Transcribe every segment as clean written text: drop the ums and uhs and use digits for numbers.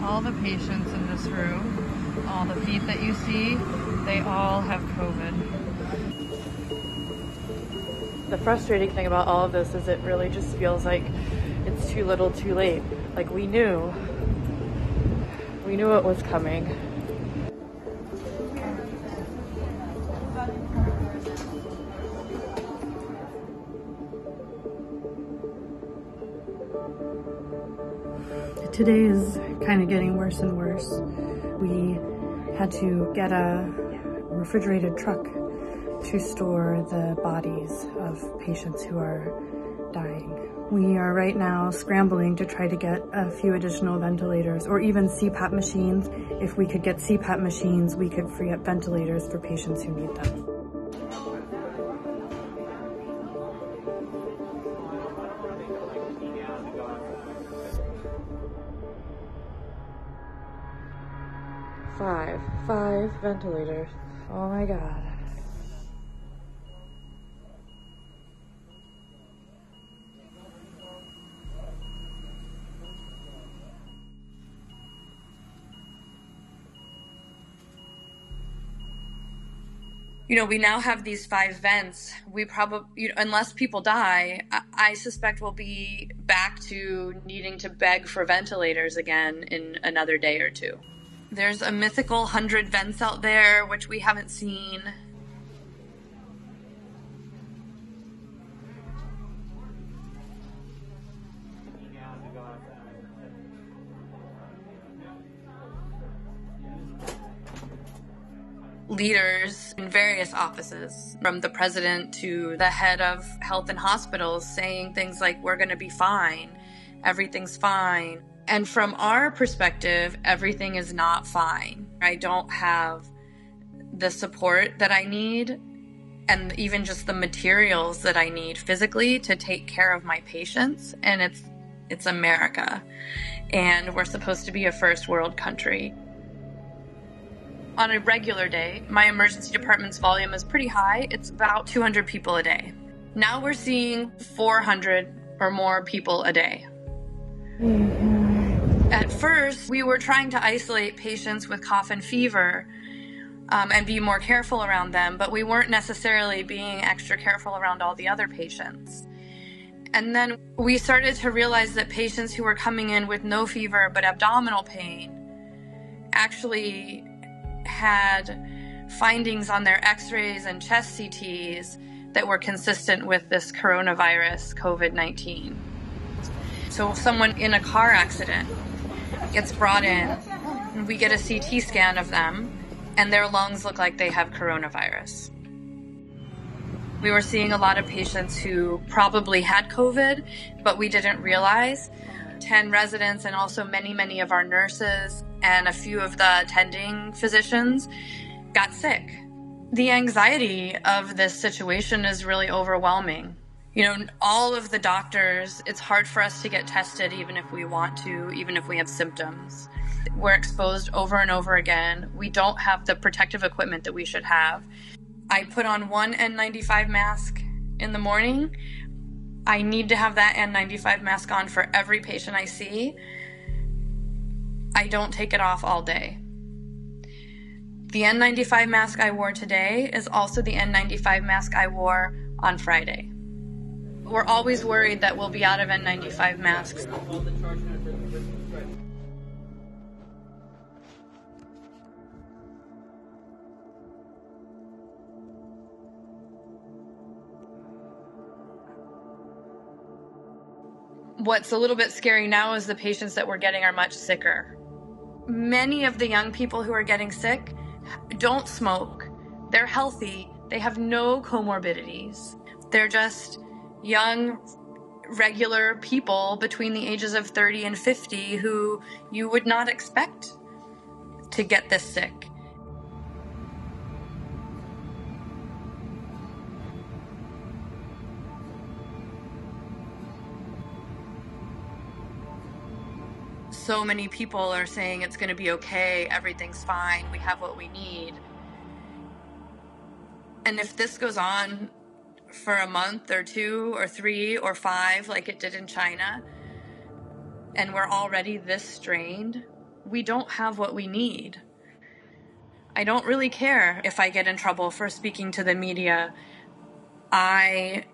All the patients in this room, all the feet that you see, they all have COVID. The frustrating thing about all of this is it really just feels like it's too little too late. Like we knew it was coming. Today is kind of getting worse and worse. We had to get a refrigerated truck to store the bodies of patients who are dying. We are right now scrambling to try to get a few additional ventilators or even CPAP machines. If we could get CPAP machines, we could free up ventilators for patients who need them. Five ventilators. Oh my God. You know, we now have these 5 vents. We probably, unless people die, I suspect we'll be back to needing to beg for ventilators again in another day or two. There's a mythical 100 vents out there, which we haven't seen. Leaders in various offices, from the president to the head of health and hospitals, saying things like, we're going to be fine, everything's fine. And from our perspective, everything is not fine. I don't have the support that I need and even just the materials that I need physically to take care of my patients. And it's America. And we're supposed to be a first world country. On a regular day, my emergency department's volume is pretty high. It's about 200 people a day. Now we're seeing 400 or more people a day. At first, we were trying to isolate patients with cough and fever and be more careful around them, but we weren't necessarily being extra careful around all the other patients. And then we started to realize that patients who were coming in with no fever but abdominal pain actually had findings on their x-rays and chest CTs that were consistent with this coronavirus, COVID-19. So someone in a car accident gets brought in, and we get a CT scan of them, and their lungs look like they have coronavirus. We were seeing a lot of patients who probably had COVID, but we didn't realize. 10 residents and also many of our nurses and a few of the attending physicians got sick. The anxiety of this situation is really overwhelming. You know, all of the doctors, it's hard for us to get tested even if we want to, even if we have symptoms. We're exposed over and over again. We don't have the protective equipment that we should have. I put on one N95 mask in the morning. I need to have that N95 mask on for every patient I see. I don't take it off all day. The N95 mask I wore today is also the N95 mask I wore on Friday. We're always worried that we'll be out of N95 masks. What's a little bit scary now is the patients that we're getting are much sicker. Many of the young people who are getting sick don't smoke. They're healthy. They have no comorbidities. They're just young, regular people between the ages of 30 and 50 who you would not expect to get this sick. So many people are saying it's going to be okay, everything's fine, we have what we need. And if this goes on for a month or 2 or 3 or 5 like it did in China, and we're already this strained, we don't have what we need. I don't really care if I get in trouble for speaking to the media. I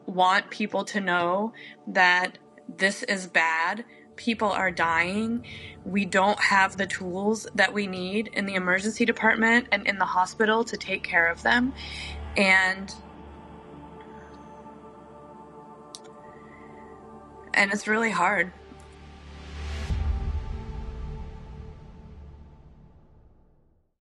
want people to know that this is bad. People are dying. We don't have the tools that we need in the emergency department and in the hospital to take care of them. And it's really hard.